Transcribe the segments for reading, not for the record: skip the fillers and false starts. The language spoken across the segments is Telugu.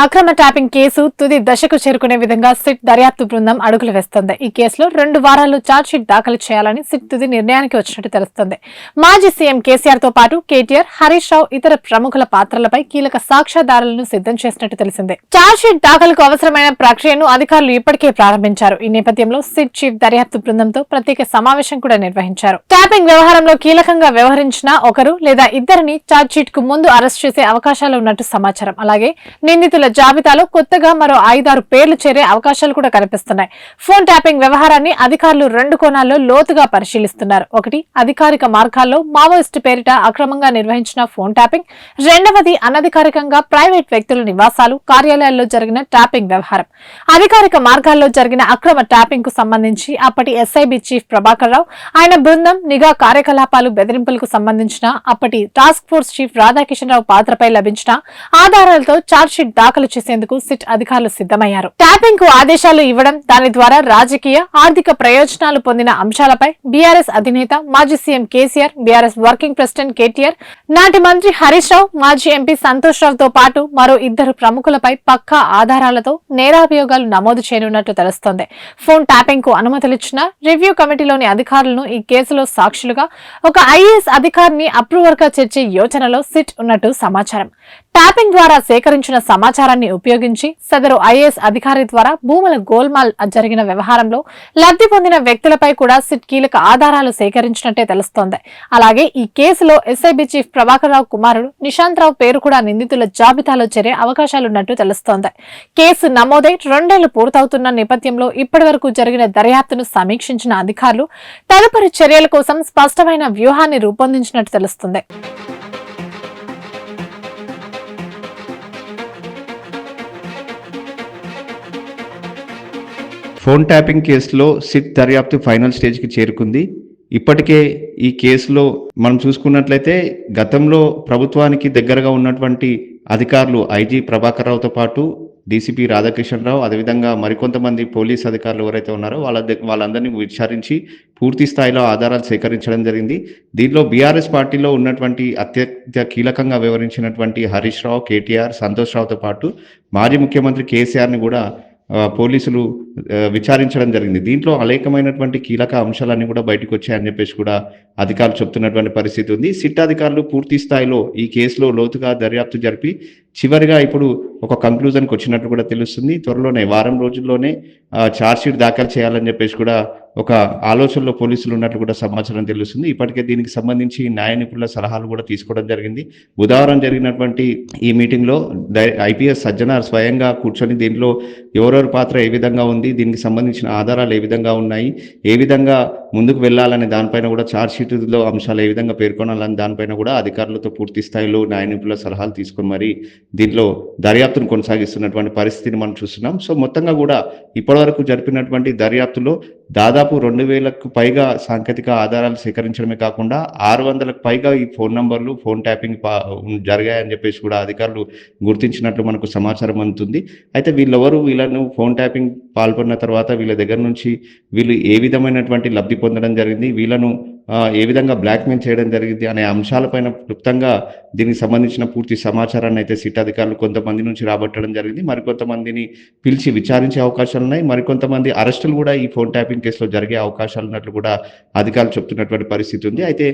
అక్రమ ట్యాపింగ్ కేసు తుది దశకు చేరుకునే విధంగా సిట్ దర్యాప్తు బృందం అడుగులు వేస్తోంది. ఈ కేసులో 2 వారాల్లో ఛార్జ్షీట్ దాఖలు చేయాలని సిట్ తుది నిర్ణయానికి వచ్చినట్టు తెలుస్తోంది. మాజీ సీఎం కేసీఆర్ తో పాటు కేటీఆర్, హరీష్ రావు ఇతర ప్రముఖుల పాత్రలపై కీలక సాక్ష్యాధారాలను సిద్ధం చేసినట్టు తెలిసిందే. ఛార్జ్షీట్ దాఖలుకు అవసరమైన ప్రక్రియను అధికారులు ఇప్పటికే ప్రారంభించారు. ఈ నేపథ్యంలో సిట్ చీఫ్ దర్యాప్తు బృందంతో ప్రత్యేక సమావేశం కూడా నిర్వహించారు. ట్యాపింగ్ వ్యవహారంలో కీలకంగా వ్యవహరించిన ఒకరు లేదా ఇద్దరిని ఛార్జ్షీట్ కు ముందు అరెస్ట్ చేసే అవకాశాలు ఉన్నట్టు సమాచారం. అలాగే నిందితుల జాబితాలో కొత్తగా మరో 5-6 పేర్లు చేరే అవకాశాలు కూడా కనిపిస్తున్నాయి. ఫోన్ ట్యాపింగ్ వ్యవహారాన్ని అధికారులు 2 కోణాల్లో లోతుగా పరిశీలిస్తున్నారు. ఒకటి, అధికారిక మార్గాల్లో మావోయిస్టు పేరిట అక్రమంగా నిర్వహించిన ఫోన్ ట్యాపింగ్. రెండవది, అనధికారికంగా ప్రైవేట్ వ్యక్తుల నివాసాలు, కార్యాలయాల్లో జరిగిన ట్యాపింగ్ వ్యవహారం. అధికారిక మార్గాల్లో జరిగిన అక్రమ ట్యాపింగ్ కు సంబంధించి అప్పటి ఎస్ఐబి చీఫ్ ప్రభాకర్ రావు, ఆయన బృందం నిఘా కార్యకలాపాలు, బెదిరింపులకు సంబంధించిన అప్పటి టాస్క్ ఫోర్స్ చీఫ్ రాధాకిషన్ రావు పాత్రపై లభించిన ఆధారాలతో ఛార్జ్షీట్ దాఖలు చేసేందుకు సిట్ అధికారులు సిద్ధమయ్యారు. ట్యాపింగ్ కు ఆదేశాలు ఇవ్వడం, దాని ద్వారా రాజకీయ, ఆర్థిక ప్రయోజనాలు పొందిన అంశాలపై బీఆర్ఎస్ అధినేత మాజీ CM KCR, BRS working president KTR, నాటి మంత్రి హరీష్ రావు, మాజీ ఎంపీ సంతోష్ రావు తో పాటు మరో 2 ప్రముఖులపై పక్కా ఆధారాలతో నేరాభియోగాలు నమోదు చేయనున్నట్టు తెలుస్తోంది. ఫోన్ ట్యాపింగ్ కు అనుమతులిచ్చిన రివ్యూ కమిటీలోని అధికారులను ఈ కేసులో సాక్షులుగా ఒక ఐఏఎస్ అధికారిని అప్రూవర్ గా చేర్చే యోచనలో సిట్ ఉన్నట్టు సమాచారం. ట్యాపింగ్ ద్వారా సేకరించిన సమాచారాన్ని ఉపయోగించి సదరు ఐఏఎస్ అధికారి ద్వారా భూముల గోల్మాల్ జరిగిన వ్యవహారంలో లబ్ధి పొందిన వ్యక్తులపై కూడా సిట్ కీలక ఆధారాలు సేకరించినట్టే తెలుస్తోంది. అలాగే ఈ కేసులో ఎస్ఐబి చీఫ్ ప్రభాకర్ రావు కుమారుడు నిశాంత్ రావు పేరు కూడా నిందితుల జాబితాలో చేరే అవకాశాలున్నట్టు తెలుస్తోంది. కేసు నమోదై 2 ఏళ్లు పూర్తవుతున్న నేపథ్యంలో ఇప్పటి వరకు జరిగిన దర్యాప్తును సమీక్షించిన అధికారులు తదుపరి చర్యల కోసం స్పష్టమైన వ్యూహాన్ని రూపొందించినట్టు తెలుస్తుంది. ఫోన్ ట్యాపింగ్ కేసులో సిట్ దర్యాప్తు ఫైనల్ స్టేజ్కి చేరుకుంది. ఇప్పటికే ఈ కేసులో మనం చూసుకున్నట్లయితే గతంలో ప్రభుత్వానికి దగ్గరగా ఉన్నటువంటి అధికారులు ఐజీ ప్రభాకర్ రావుతో పాటు డీసీపీ రాధాకిషన్ రావు, అదేవిధంగా మరికొంతమంది పోలీస్ అధికారులు ఎవరైతే ఉన్నారో వాళ్ళందరినీ విచారించి పూర్తి స్థాయిలో ఆధారాలు సేకరించడం జరిగింది. దీనిలో బీఆర్ఎస్ పార్టీలో ఉన్నటువంటి అత్యంత కీలకంగా వివరించినటువంటి హరీష్ రావు, కేటీఆర్, సంతోష్ రావుతో పాటు మాజీ ముఖ్యమంత్రి కేసీఆర్ని కూడా పోలీసులు విచారించడం జరిగింది. దీంట్లో అనేకమైనటువంటి కీలక అంశాలన్నీ కూడా బయటకు వచ్చాయని చెప్పేసి కూడా అధికారులు చెప్తున్నటువంటి పరిస్థితి ఉంది. సిట్ అధికారులు పూర్తి స్థాయిలో ఈ కేసులో లోతుగా దర్యాప్తు జరిపి చివరిగా ఇప్పుడు ఒక కంక్లూజన్కి వచ్చినట్టు కూడా తెలుస్తుంది. త్వరలోనే వారం రోజుల్లోనే ఛార్జ్షీట్ దాఖలు చేయాలని చెప్పేసి కూడా ఒక ఆలోచనలో పోలీసులు ఉన్నట్లు కూడా సమాచారం తెలుస్తుంది. ఇప్పటికే దీనికి సంబంధించి న్యాయ నిపుణుల సలహాలు కూడా తీసుకోవడం జరిగింది. బుధవారం జరిగినటువంటి ఈ మీటింగ్లో ఐపీఎస్ సజ్జనార్ స్వయంగా కూర్చొని దీనిలో ఎవరెవరి పాత్ర ఏ విధంగా ఉంది, దీనికి సంబంధించిన ఆధారాలు ఏ విధంగా ఉన్నాయి, ఏ విధంగా ముందుకు వెళ్ళాలనే దానిపైన కూడా ఛార్జ్షీట్లో అంశాలు ఏ విధంగా పేర్కొనాలని దానిపైన కూడా అధికారులతో పూర్తి స్థాయిలో న్యాయ నిపుణుల సలహాలు తీసుకొని మరి దీంట్లో దర్యాప్తును కొనసాగిస్తున్నటువంటి పరిస్థితిని మనం చూస్తున్నాం. సో మొత్తంగా కూడా ఇప్పటివరకు జరిపినటువంటి దర్యాప్తులో దాదాపు 2000కు పైగా సాంకేతిక ఆధారాలు సేకరించడమే కాకుండా 600కు పైగా ఈ ఫోన్ నంబర్లు, ఫోన్ ట్యాపింగ్ జరిగాయని చెప్పేసి కూడా అధికారులు గుర్తించినట్లు మనకు సమాచారం అందుతుంది. అయితే వీళ్ళను ఫోన్ ట్యాపింగ్ పాల్పడిన తర్వాత వీళ్ళ దగ్గర నుంచి వీళ్ళు ఏ విధమైనటువంటి లబ్ధి పొందడం జరిగింది, వీళ్ళను ఏ విధంగా బ్లాక్మెయిల్ చేయడం జరిగింది అనే అంశాలపైన క్లుప్తంగా దీనికి సంబంధించిన పూర్తి సమాచారాన్ని అయితే సిట్ అధికారులు కొంతమంది నుంచి రాబట్టడం జరిగింది. మరికొంతమందిని పిలిచి విచారించే అవకాశాలు ఉన్నాయి. మరికొంతమంది అరెస్టులు కూడా ఈ ఫోన్ ట్యాపింగ్ కేసులో జరిగే అవకాశాలు ఉన్నట్లు కూడా అధికారులు చెప్తున్నటువంటి పరిస్థితి ఉంది. అయితే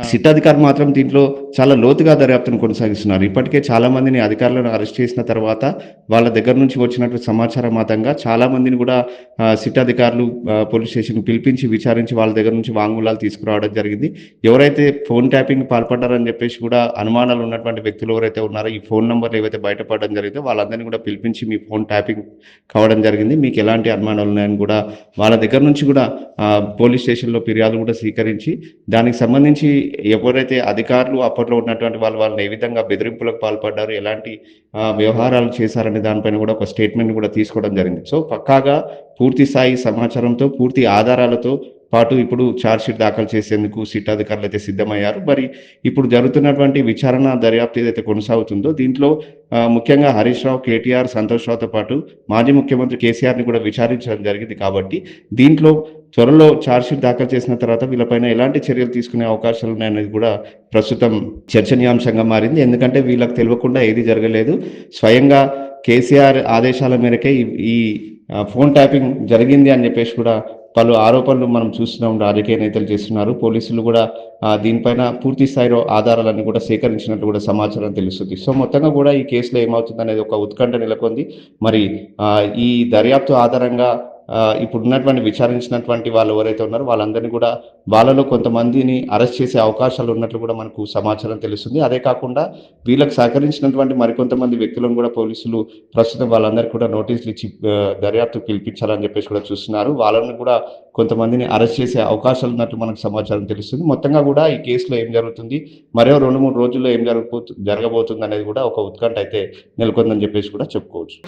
సిట్ అధికారులు మాత్రం దీంట్లో చాలా లోతుగా దర్యాప్తును కొనసాగిస్తున్నారు. ఇప్పటికే చాలా మందిని అధికారులను అరెస్ట్ చేసిన తర్వాత వాళ్ళ దగ్గర నుంచి వచ్చినటువంటి సమాచారం ఆధారంగా చాలా మందిని కూడా సిట్ అధికారులు పోలీస్ స్టేషన్కి పిలిపించి విచారించి వాళ్ళ దగ్గర నుంచి వాంగ్మూలాలు తీసుకురావడం జరిగింది. ఎవరైతే ఫోన్ ట్యాపింగ్ పాల్పడ్డారని చెప్పేసి కూడా అనుమానాలు ఉన్నటువంటి వ్యక్తులు ఎవరైతే ఉన్నారో ఈ ఫోన్ నంబర్లు ఏవైతే బయటపడడం జరిగిందో వాళ్ళందరినీ కూడా పిలిపించి మీ ఫోన్ ట్యాపింగ్ కావడం జరిగింది, మీకు ఎలాంటి అనుమానాలు ఉన్నాయని కూడా వాళ్ళ దగ్గర నుంచి కూడా పోలీస్ స్టేషన్లో ఫిర్యాదు కూడా స్వీకరించి దానికి సంబంధించి ఎవరైతే అధికారులు అప్పట్లో ఉన్నటువంటి వాళ్ళని ఏ విధంగా బెదిరింపులకు పాల్పడ్డారు, ఎలాంటి వ్యవహారాలు చేశారనే దానిపైన కూడా ఒక స్టేట్మెంట్ కూడా తీసుకోవడం జరిగింది. సో పక్కాగా పూర్తి స్థాయి సమాచారంతో, పూర్తి ఆధారాలతో పాటు ఇప్పుడు ఛార్జ్షీట్ దాఖలు చేసేందుకు సిట్ అధికారులు అయితే సిద్ధమయ్యారు. మరి ఇప్పుడు జరుగుతున్నటువంటి విచారణ దర్యాప్తు ఏదైతే కొనసాగుతుందో దీంట్లో ముఖ్యంగా హరీష్ రావు, కేటీఆర్, సంతోష్ రావుతో పాటు మాజీ ముఖ్యమంత్రి కేసీఆర్ని కూడా విచారించడం జరిగింది. కాబట్టి దీంట్లో త్వరలో ఛార్జ్షీట్ దాఖలు చేసిన తర్వాత వీళ్ళపైన ఎలాంటి చర్యలు తీసుకునే అవకాశాలు ఉన్నాయనేది కూడా ప్రస్తుతం చర్చనీయాంశంగా మారింది. ఎందుకంటే వీళ్ళకి తెలియకుండా ఏది జరగలేదు. స్వయంగా కేసీఆర్ ఆదేశాల మేరకే ఈ ఫోన్ ట్యాపింగ్ జరిగింది అని చెప్పేసి కూడా పలు ఆరోపణలు మనం చూస్తున్నాం, రాజకీయ నేతలు చేస్తున్నారు. పోలీసులు కూడా దీనిపైన పూర్తి స్థాయిలో ఆధారాలన్నీ కూడా సేకరించినట్లు కూడా సమాచారం తెలుస్తుంది. సో మొత్తంగా కూడా ఈ కేసులో ఏమవుతుంది అనేది ఒక ఉత్కంఠ నెలకొంది. మరి ఈ దర్యాప్తు ఆధారంగా ఇప్పుడు ఉన్నటువంటి విచారించినటువంటి వాళ్ళు ఎవరైతే ఉన్నారో వాళ్ళందరినీ కూడా వాళ్ళలో కొంతమందిని అరెస్ట్ చేసే అవకాశాలు ఉన్నట్లు కూడా మనకు సమాచారం తెలుస్తుంది. అదే కాకుండా వీళ్ళకి సహకరించినటువంటి మరికొంతమంది వ్యక్తులను కూడా పోలీసులు ప్రస్తుతం వాళ్ళందరికీ కూడా నోటీసులు ఇచ్చి దర్యాప్తు పిలిపించాలని చెప్పేసి కూడా చూస్తున్నారు. వాళ్ళని కూడా కొంతమందిని అరెస్ట్ చేసే అవకాశాలు ఉన్నట్లు మనకు సమాచారం తెలుస్తుంది. మొత్తంగా కూడా ఈ కేసులో ఏం జరుగుతుంది, మరో 2-3 రోజుల్లో ఏం జరగబోతుంది అనేది కూడా ఒక ఉత్కంఠ అయితే నెలకొందని చెప్పేసి కూడా చెప్పుకోవచ్చు.